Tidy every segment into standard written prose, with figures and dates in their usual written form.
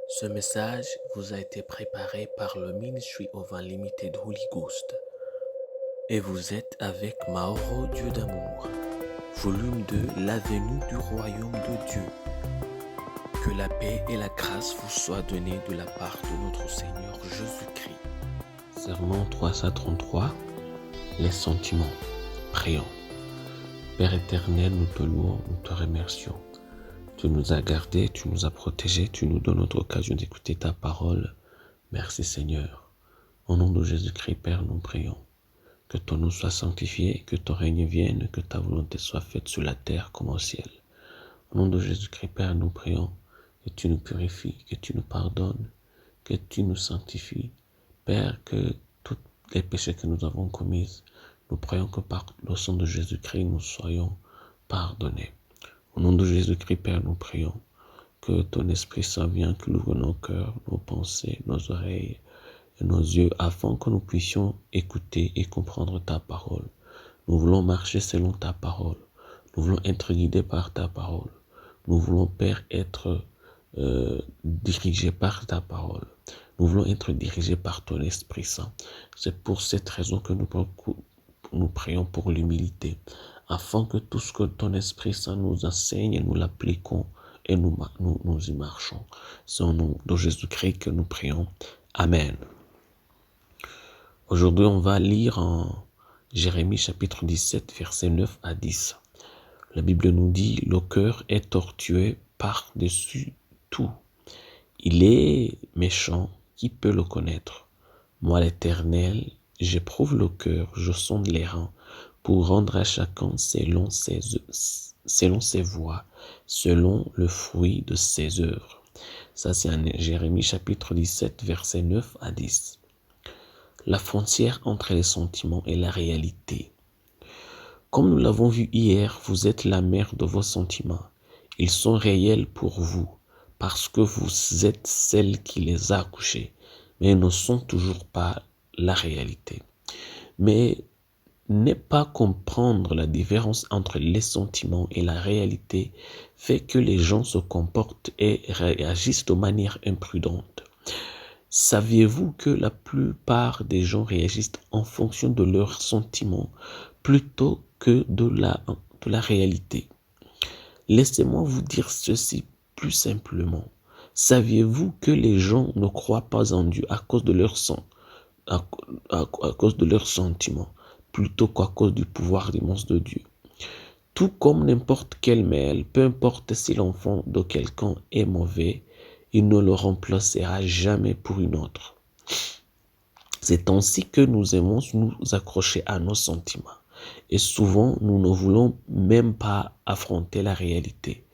Ce message vous a été préparé par le Ministry of Unlimited Holy Ghost et vous êtes avec Mauro Dieu d'amour, volume 2, l'avenue du royaume de Dieu. Que la paix et la grâce vous soient données de la part de notre Seigneur Jésus-Christ. Sermon 333, les sentiments. Prions. Père éternel, nous te louons, nous te remercions. Tu nous as gardés, tu nous as protégés, tu nous donnes notre occasion d'écouter ta parole. Merci Seigneur. Au nom de Jésus-Christ, Père, nous prions. Que ton nom soit sanctifié, que ton règne vienne, que ta volonté soit faite sur la terre comme au ciel. Au nom de Jésus-Christ, Père, nous prions que tu nous purifies, que tu nous pardonnes, que tu nous sanctifies. Père, que tous les péchés que nous avons commis, nous prions que par le sang de Jésus-Christ, nous soyons pardonnés. Au nom de Jésus-Christ, Père, nous prions que ton Esprit Saint vienne, qu'il ouvre nos cœurs, nos pensées, nos oreilles et nos yeux, afin que nous puissions écouter et comprendre ta parole. Nous voulons marcher selon ta parole. Nous voulons être guidés par ta parole. Nous voulons, Père, être dirigés par ta parole. Nous voulons être dirigés par ton Esprit Saint. C'est pour cette raison que nous prions pour l'humilité, afin que tout ce que ton Esprit Saint nous enseigne, nous l'appliquons et nous y marchons. C'est au nom de Jésus-Christ que nous prions. Amen. Aujourd'hui, on va lire en Jérémie chapitre 17, versets 9 à 10. La Bible nous dit « Le cœur est tortueux par-dessus tout. Il est méchant, qui peut le connaître? Moi, l'Éternel, j'éprouve le cœur, je sonde les reins, pour rendre à chacun selon ses voies, selon le fruit de ses œuvres. » Ça, c'est en Jérémie chapitre 17, versets 9 à 10. La frontière entre les sentiments et la réalité. Comme nous l'avons vu hier, vous êtes la mère de vos sentiments. Ils sont réels pour vous, parce que vous êtes celle qui les a accouchés, mais ils ne sont toujours pas la réalité. Mais ne pas comprendre la différence entre les sentiments et la réalité fait que les gens se comportent et réagissent de manière imprudente. Saviez-vous que la plupart des gens réagissent en fonction de leurs sentiments plutôt que de la réalité? Laissez-moi vous dire ceci plus simplement. Saviez-vous que les gens ne croient pas en Dieu à cause de leurs sentiments, plutôt qu'à cause du pouvoir immense de Dieu? Tout comme n'importe quel mail, peu importe si l'enfant de quelqu'un est mauvais, il ne le remplacera jamais pour une autre. C'est ainsi que nous aimons nous accrocher à nos sentiments. Et souvent, nous ne voulons même pas affronter la réalité.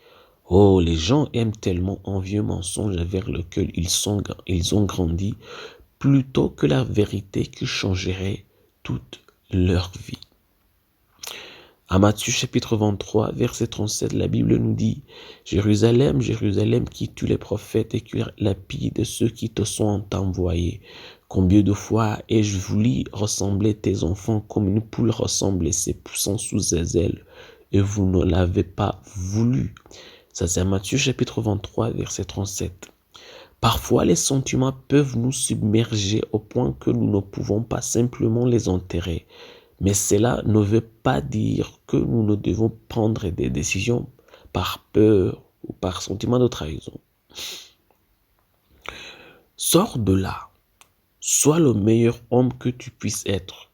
Oh, les gens aiment tellement un vieux mensonge vers lequel ils ont grandi, plutôt que la vérité qui changerait toute leur vie. À Matthieu chapitre 23, verset 37, la Bible nous dit « Jérusalem, Jérusalem, qui tue les prophètes et qui lapide ceux qui te sont envoyés. Combien de fois ai-je voulu ressembler tes enfants comme une poule ressemble ses poussins sous ses ailes, et vous ne l'avez pas voulu. » Ça c'est Matthieu chapitre 23, verset 37. Parfois, les sentiments peuvent nous submerger au point que nous ne pouvons pas simplement les enterrer. Mais cela ne veut pas dire que nous ne devons prendre des décisions par peur ou par sentiment de trahison. Sors de là. Sois le meilleur homme que tu puisses être.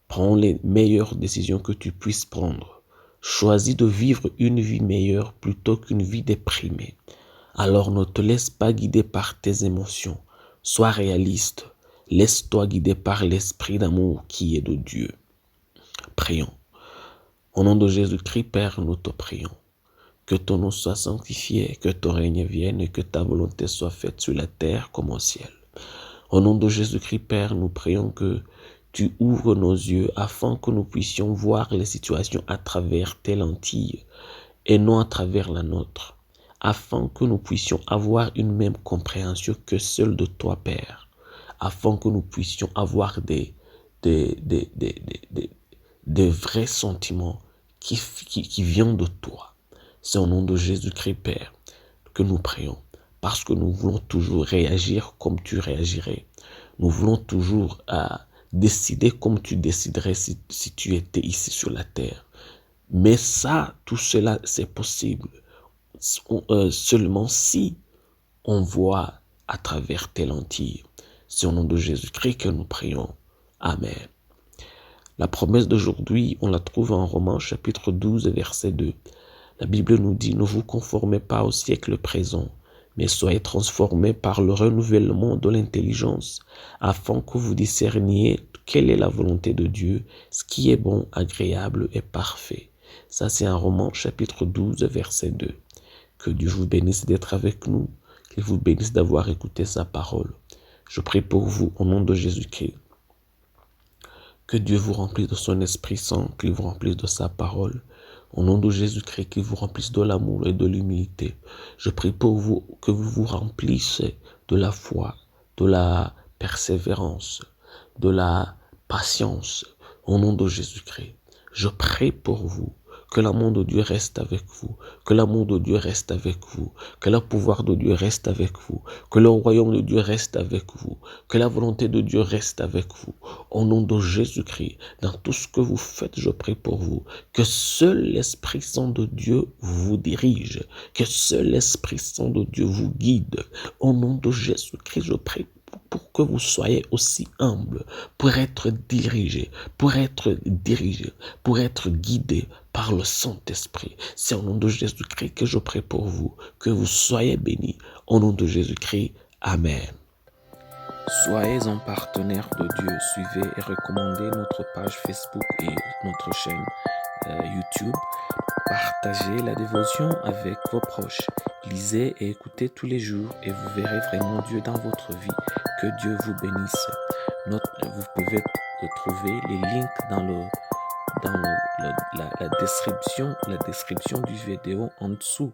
Prends les meilleures décisions que tu puisses prendre. Choisis de vivre une vie meilleure plutôt qu'une vie déprimée. Alors ne te laisse pas guider par tes émotions. Sois réaliste. Laisse-toi guider par l'esprit d'amour qui est de Dieu. Prions. Au nom de Jésus-Christ, Père, nous te prions. Que ton nom soit sanctifié, que ton règne vienne et que ta volonté soit faite sur la terre comme au ciel. Au nom de Jésus-Christ, Père, nous prions que tu ouvres nos yeux afin que nous puissions voir les situations à travers tes lentilles et non à travers la nôtre, afin que nous puissions avoir une même compréhension que celle de toi, Père, afin que nous puissions avoir des vrais sentiments qui viennent de toi. C'est au nom de Jésus-Christ, Père, que nous prions. parce que nous voulons toujours réagir comme tu réagirais. Nous voulons toujours décider comme tu déciderais si tu étais ici sur la terre. Mais ça, tout cela, c'est possible seulement si on voit à travers tes lentilles. C'est au nom de Jésus-Christ que nous prions. Amen. La promesse d'aujourd'hui, on la trouve en Romains chapitre 12, verset 2. La Bible nous dit, ne vous conformez pas au siècle présent, mais soyez transformés par le renouvellement de l'intelligence, afin que vous discerniez quelle est la volonté de Dieu, ce qui est bon, agréable et parfait. Ça, c'est en Romains chapitre 12, verset 2. Que Dieu vous bénisse d'être avec nous, qu'il vous bénisse d'avoir écouté sa parole. Je prie pour vous au nom de Jésus-Christ. Que Dieu vous remplisse de son Esprit Saint, qu'il vous remplisse de sa parole. Au nom de Jésus-Christ, qu'il vous remplisse de l'amour et de l'humilité. Je prie pour vous que vous vous remplissez de la foi, de la persévérance, de la patience. Au nom de Jésus-Christ, je prie pour vous. Que l'amour de Dieu reste avec vous, que l'amour de Dieu reste avec vous, que le pouvoir de Dieu reste avec vous, que le royaume de Dieu reste avec vous, que la volonté de Dieu reste avec vous. Au nom de Jésus-Christ, dans tout ce que vous faites, je prie pour vous, que seul l'Esprit Saint de Dieu vous dirige, que seul l'Esprit Saint de Dieu vous guide. Au nom de Jésus-Christ, je prie pour que vous soyez aussi humble, pour être dirigé, pour être guidé par le Saint-Esprit. C'est au nom de Jésus-Christ que je prie pour vous, que vous soyez bénis. Au nom de Jésus-Christ, Amen. Soyez un partenaire de Dieu. Suivez et recommandez notre page Facebook et notre chaîne YouTube. Partagez la dévotion avec vos proches. Lisez et écoutez tous les jours et vous verrez vraiment Dieu dans votre vie. Que Dieu vous bénisse. Vous pouvez trouver les links dans la description du vidéo en dessous.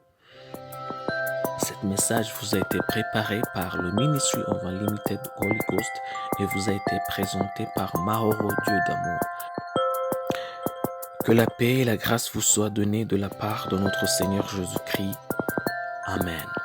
Cet message vous a été préparé par le Ministry of Unlimited Holy Ghost et vous a été présenté par Mauro Dieu d'amour. Que la paix et la grâce vous soient données de la part de notre Seigneur Jésus-Christ. Amen.